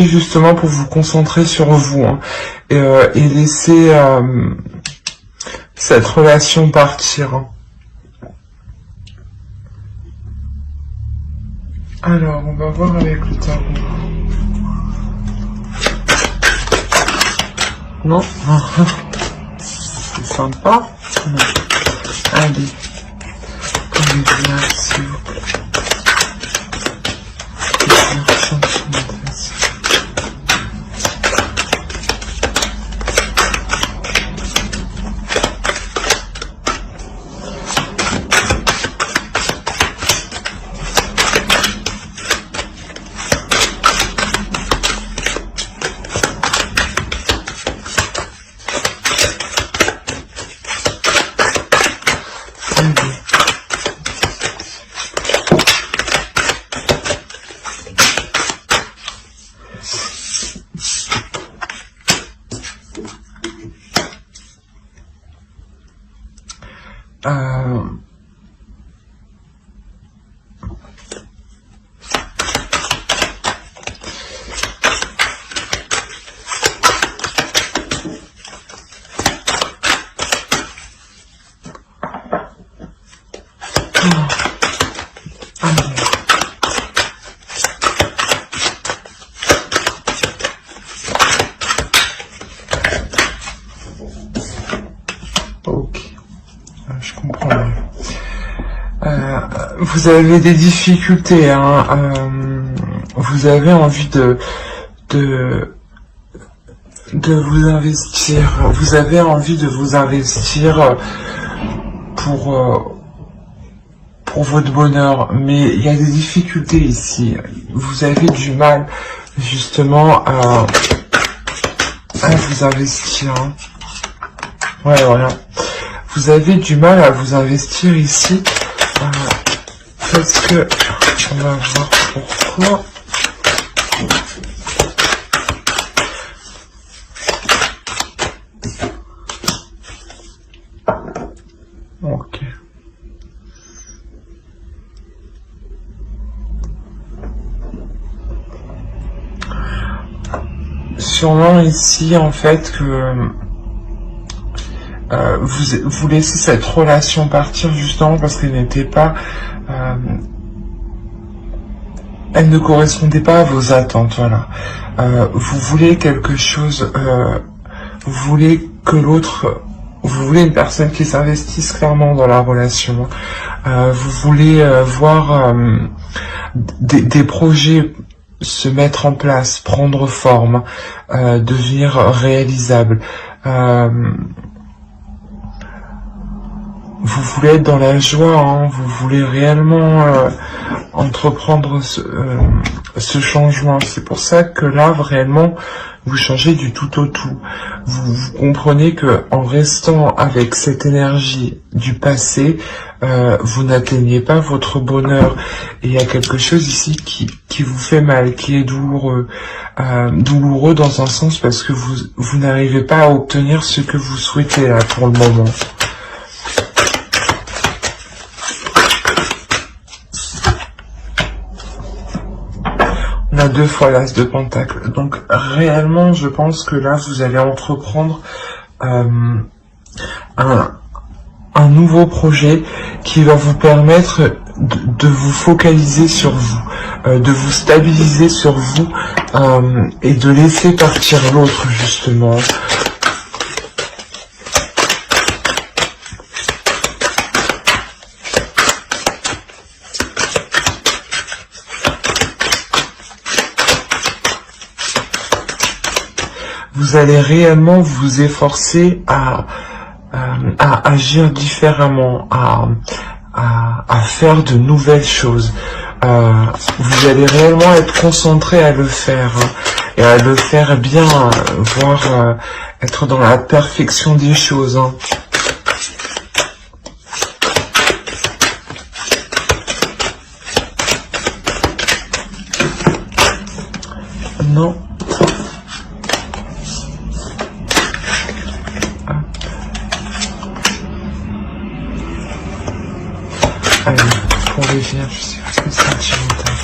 justement pour vous concentrer sur vous, hein, et laisser cette relation partir. Hein. Alors, on va voir avec le tarot. Non, c'est sympa. Non. Allez, comme bien, s'il vous plaît. Je comprends mieux. Vous avez des difficultés, hein, vous avez envie de vous investir, vous avez envie de vous investir pour votre bonheur, mais il y a des difficultés ici, vous avez du mal justement à vous investir, hein. Ouais, voilà. Vous avez du mal à vous investir ici, parce que, on va voir pourquoi. Ok. Sûrement ici, en fait, que vous laissez cette relation partir justement parce qu'elle n'était pas, elle ne correspondait pas à vos attentes, voilà. Vous voulez quelque chose, vous voulez que l'autre, vous voulez une personne qui s'investisse clairement dans la relation. Vous voulez voir des projets se mettre en place, prendre forme, devenir réalisables. Vous voulez être dans la joie, hein, vous voulez réellement entreprendre ce changement. C'est pour ça que là, réellement, vous changez du tout au tout. Vous comprenez que en restant avec cette énergie du passé, vous n'atteignez pas votre bonheur. Et il y a quelque chose ici qui vous fait mal, qui est douloureux. Douloureux dans un sens parce que vous n'arrivez pas à obtenir ce que vous souhaitez là pour le moment. On a 2 fois l'as de pentacle. Donc réellement, je pense que là, vous allez entreprendre un nouveau projet qui va vous permettre de vous focaliser sur vous, de vous stabiliser sur vous et de laisser partir l'autre justement. Vous allez réellement vous efforcer à agir différemment, à faire de nouvelles choses. Vous allez réellement être concentré à le faire, hein, et à le faire bien, voire être dans la perfection des choses. Hein. Non. Allez, pour les vierges, c'est sentimental.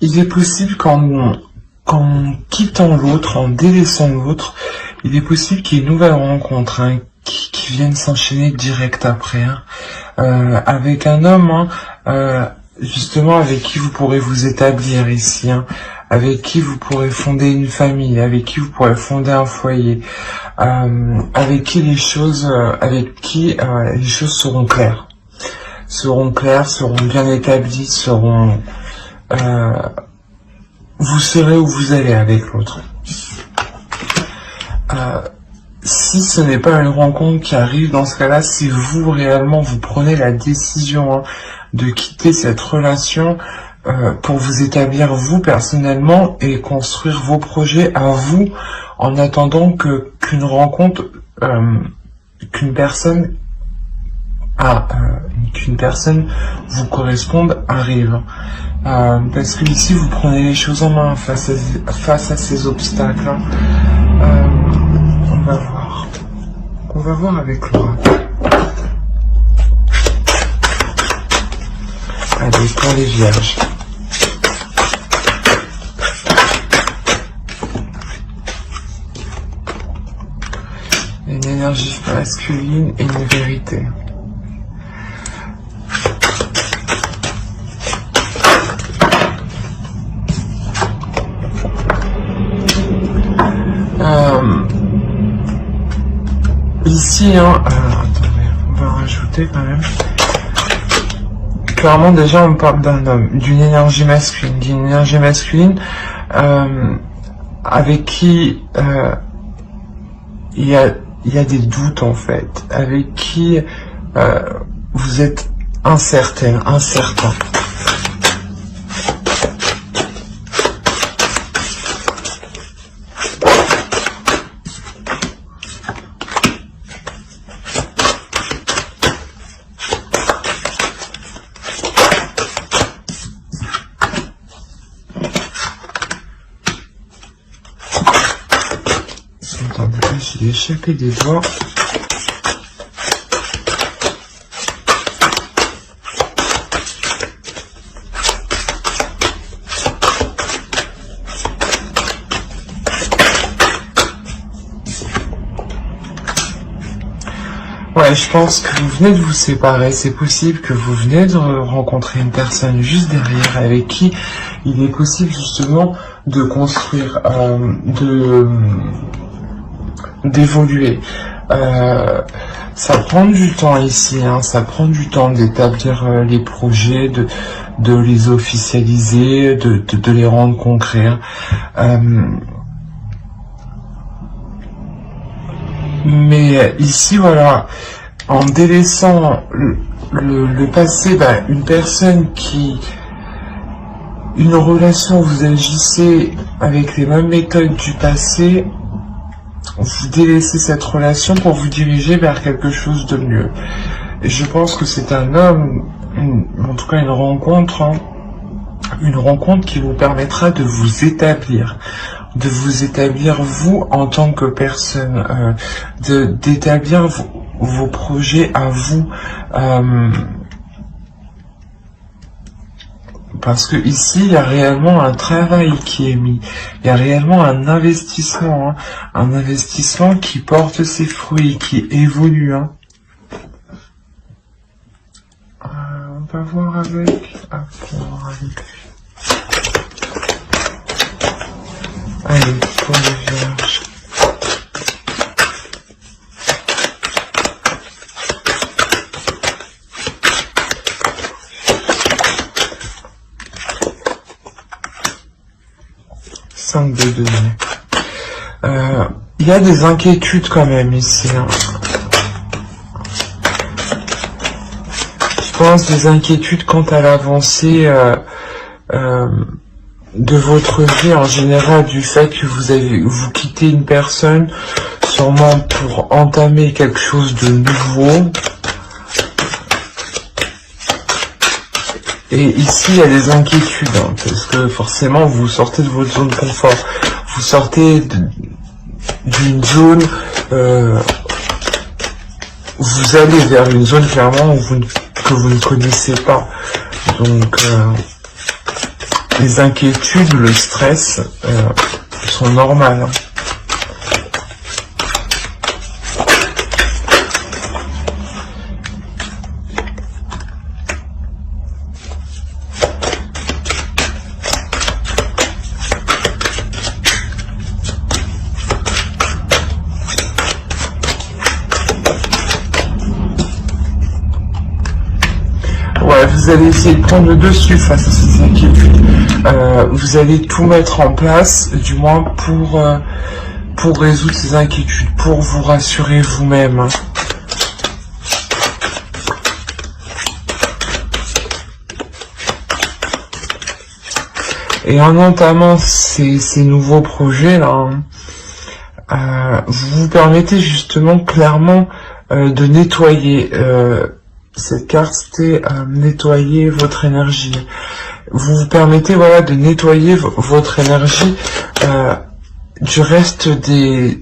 il est possible qu'en quittant l'autre, en délaissant l'autre, il est possible qu'il y ait une nouvelle rencontre hein, qui vienne s'enchaîner direct après, hein, avec un homme, hein, justement avec qui vous pourrez vous établir ici, hein, avec qui vous pourrez fonder une famille, avec qui vous pourrez fonder un foyer, avec qui les choses seront claires, seront bien établies, vous saurez où vous allez avec l'autre. Si ce n'est pas une rencontre qui arrive, dans ce cas-là, si vous réellement vous prenez la décision hein, de quitter cette relation pour vous établir vous personnellement et construire vos projets à vous, en attendant qu'une rencontre, qu'une personne vous corresponde arrive. Parce que ici vous prenez les choses en main face à ces obstacles. Hein. On va voir avec l'oracle. Allez, pour les vierges. Une énergie masculine et une vérité. Ici, hein, attendez, on va rajouter quand même. Clairement, déjà, on parle d'un homme, d'une énergie masculine, avec qui il y a des doutes en fait, avec qui vous êtes incertain. J'ai échappé des doigts. Ouais, je pense que vous venez de vous séparer. C'est possible que vous venez de rencontrer une personne juste derrière avec qui il est possible justement de construire, d'évoluer. Ça prend du temps ici, hein, ça prend du temps d'établir les projets, de les officialiser, de les rendre concrets. Mais ici, voilà, en délaissant le passé, une personne une relation, vous agissez avec les mêmes méthodes du passé, vous délaissez cette relation pour vous diriger vers quelque chose de mieux. Et je pense que c'est un homme, en tout cas une rencontre qui vous permettra de vous établir vous en tant que personne, d'établir vos projets à vous. Parce que ici, il y a réellement un travail qui est mis. Il y a réellement un investissement. Hein, un investissement qui porte ses fruits, qui évolue. Hein. On va voir avec... Allez, pour les vierges. Il y a des inquiétudes quand même ici. Hein. Je pense des inquiétudes quant à l'avancée de votre vie en général, du fait que vous quittez une personne sûrement pour entamer quelque chose de nouveau. Et ici, il y a des inquiétudes, hein, parce que forcément, vous sortez de votre zone de confort. Vous sortez d'une zone... vous allez vers une zone, clairement, que vous ne connaissez pas. Donc, les inquiétudes, le stress sont normales. Hein. Vous allez essayer de prendre le dessus face à ces inquiétudes. Vous allez tout mettre en place, du moins pour résoudre ces inquiétudes, pour vous rassurer vous-même. Et en entamant ces nouveaux projets là, vous vous permettez justement clairement de nettoyer. Cette carte, c'était nettoyer votre énergie. Vous vous permettez, voilà, de nettoyer votre énergie du reste des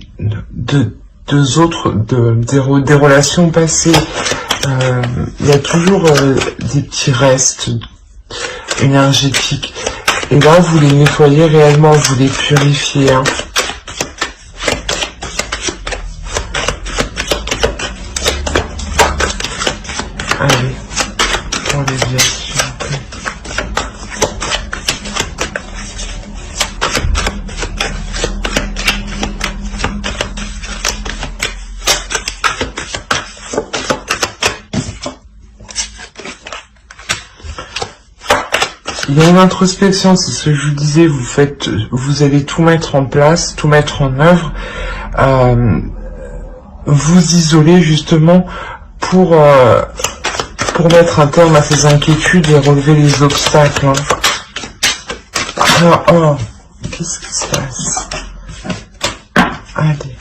relations passées. Il y a toujours des petits restes énergétiques. Et là, vous les nettoyez réellement, vous les purifiez. Hein. Allez, pour les vies, s'il vous plaît. Il y a une introspection, c'est ce que je vous disais, vous allez tout mettre en place, tout mettre en œuvre, vous isoler justement pour mettre un terme à ces inquiétudes et relever les obstacles. Hein. Ah, oh, qu'est-ce qui se passe? Allez.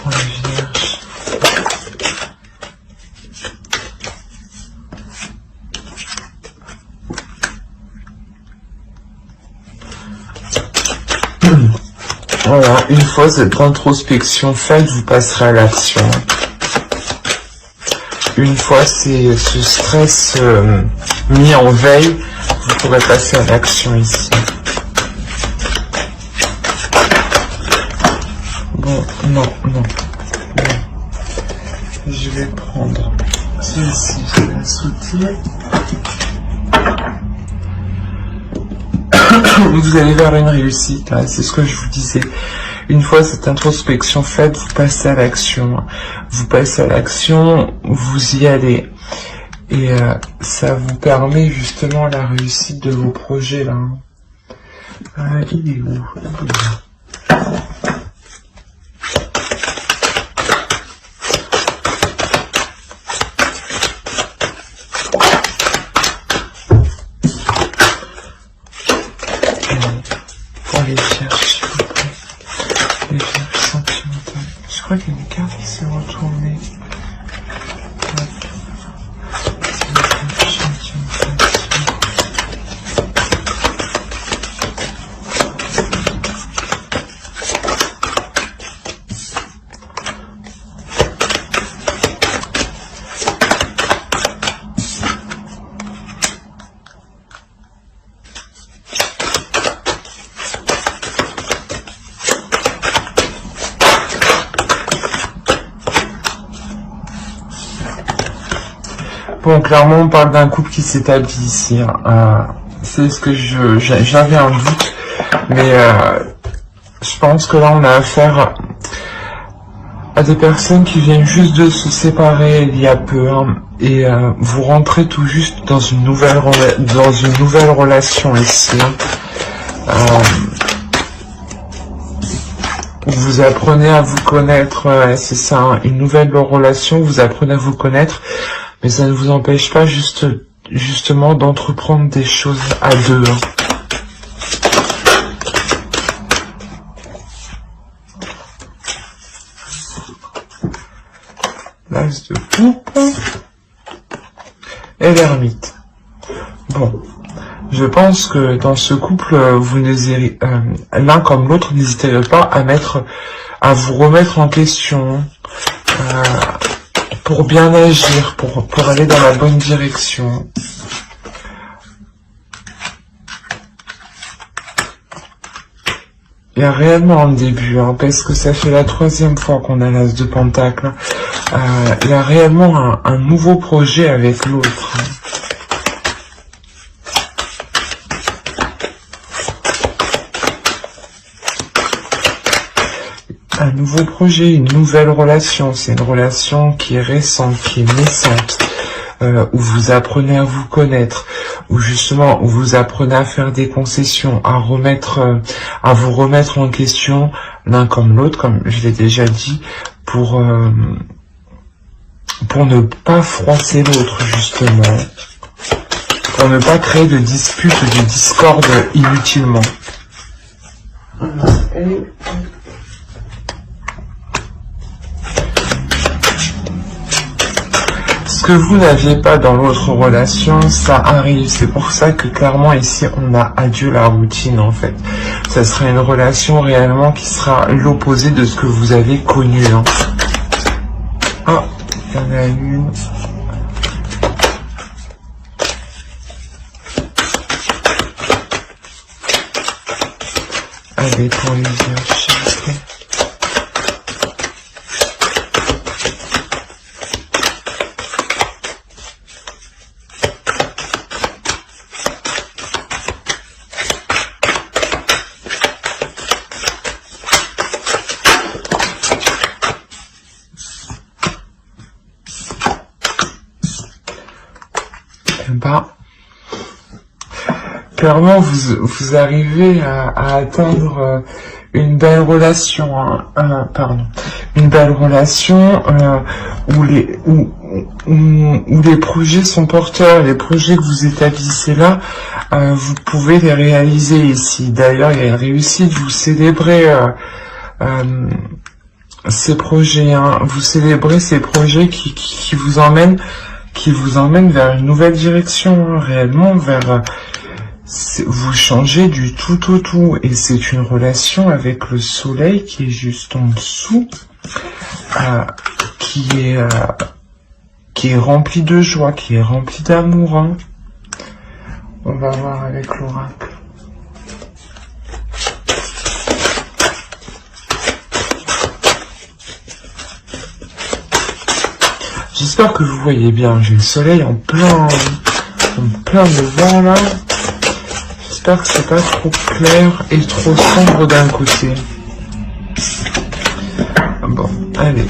Oh, la Vierge. Voilà, une fois cette introspection faite, vous passerez à l'action. Une fois ce stress mis en veille, vous pourrez passer à l'action ici. Bon, non. Je vais prendre celle-ci, je vais la sauter. Vous allez vers une réussite, hein, c'est ce que je vous disais. Une fois cette introspection faite, vous passez à l'action. Vous passez à l'action, vous y allez. Et ça vous permet justement la réussite de vos projets là. Il est où? Les vierges, s'il vous plaît. Les vierges sentimentales. Je crois qu'il y a une carte qui s'est retournée. Bon, clairement, on parle d'un couple qui s'établit ici. Hein. C'est ce que j'avais un doute, mais je pense que là, on a affaire à des personnes qui viennent juste de se séparer il y a peu, hein, et vous rentrez tout juste dans une nouvelle relation ici. Hein. Vous apprenez à vous connaître, c'est ça, hein, une nouvelle relation, vous apprenez à vous connaître. Mais ça ne vous empêche pas justement d'entreprendre des choses à deux. Hein. L'as de coupe et l'ermite. Bon, je pense que dans ce couple, vous n'hésitez l'un comme l'autre, n'hésitez pas à vous remettre en question. pour bien agir, pour aller dans la bonne direction. Il y a réellement un début, hein, parce que ça fait la 3e fois qu'on a l'As de Pentacle. Il y a réellement un nouveau projet avec l'autre. Un nouveau projet, une nouvelle relation. C'est une relation qui est récente, qui est naissante, où vous apprenez à vous connaître, où justement où vous apprenez à faire des concessions, à vous remettre en question l'un comme l'autre, comme je l'ai déjà dit, pour ne pas froisser l'autre, justement, pour ne pas créer de disputes, de discorde inutilement. Ce que vous n'aviez pas dans l'autre relation, ça arrive. C'est pour ça que clairement ici, on a adieu la routine en fait. Ça sera une relation réellement qui sera l'opposé de ce que vous avez connu. Hein. Ah, il y en a une. Allez, pour les yeux, s'il vous plaît. Clairement, vous arrivez à atteindre une belle relation, une belle relation où les projets sont porteurs, les projets que vous établissez là, vous pouvez les réaliser ici. D'ailleurs, il y a une réussite, vous célébrez ces projets, hein, vous célébrez ces projets qui vous emmènent vers une nouvelle direction, hein, réellement vers vous changez du tout au tout, et c'est une relation avec le soleil qui est juste en dessous, qui est rempli de joie, qui est rempli d'amour. Hein. On va voir avec l'oracle. J'espère que vous voyez bien, j'ai le soleil en plein devant là. J'espère que c'est pas trop clair et trop sombre d'un côté. Bon, allez.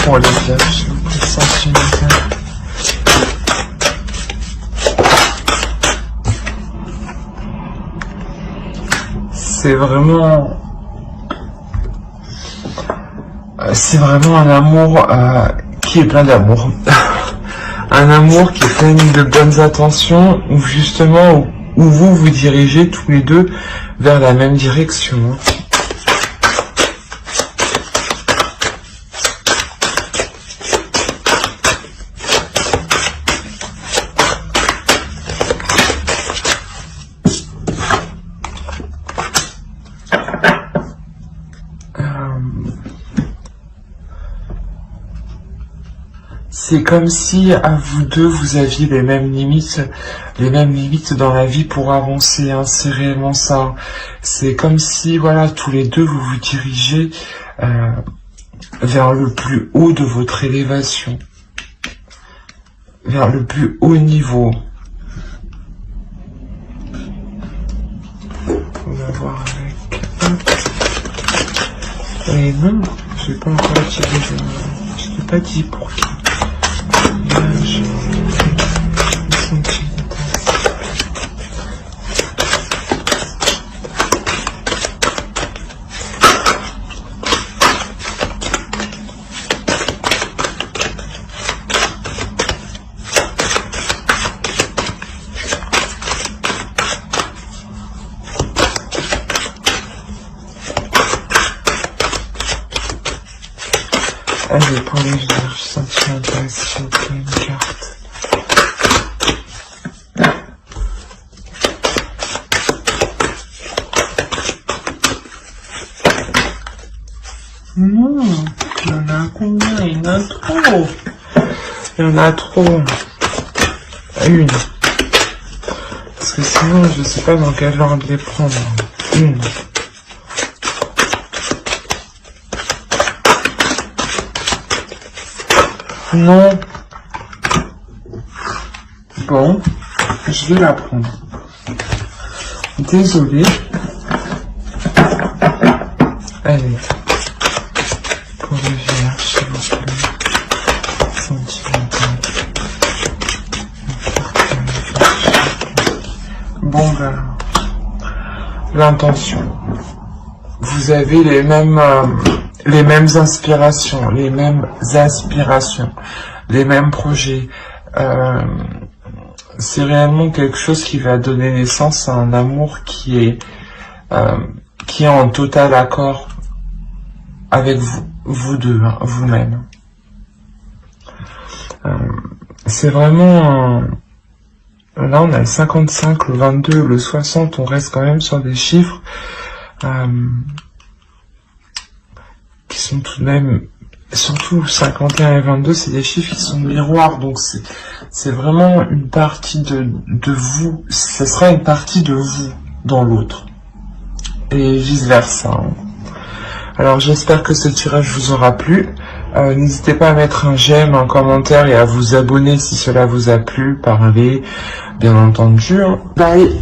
Pour les vierges, plus sentimental. C'est vraiment un amour qui est plein d'amour. Un amour qui est plein de bonnes intentions, où justement, où vous dirigez tous les deux vers la même direction. C'est comme si à vous deux vous aviez les mêmes limites dans la vie pour avancer, hein, c'est réellement ça. C'est comme si voilà, tous les deux vous vous dirigez vers le plus haut de votre élévation, vers le plus haut niveau. On va voir avec. Et non, je vais pas encore utiliser. Je t'ai pas dit pour qui. Allez, pour les vierges sentimentales, s'il vous plaît, une carte. Non, il y en a combien? Il y en a trop. Il y en a trop. Une. Parce que sinon, je sais pas dans quel ordre les prendre. Une. Non. Bon. Je vais la prendre. Désolée. Allez. Pour le vierge, s'il vous plaît. Sentimental. Bon, ben. L'intention. Vous avez les mêmes inspirations, les mêmes aspirations, les mêmes projets. C'est réellement quelque chose qui va donner naissance à un amour qui est en total accord avec vous deux, hein, vous-même. C'est vraiment là on a le 55, le 22, le 60, on reste quand même sur des chiffres qui sont tout de même, surtout 51 et 22, c'est des chiffres qui sont miroirs, donc c'est vraiment une partie de vous, ce sera une partie de vous dans l'autre, et vice versa. Hein. Alors j'espère que ce tirage vous aura plu, n'hésitez pas à mettre un j'aime, un commentaire et à vous abonner si cela vous a plu, parlez, bien entendu. Bye.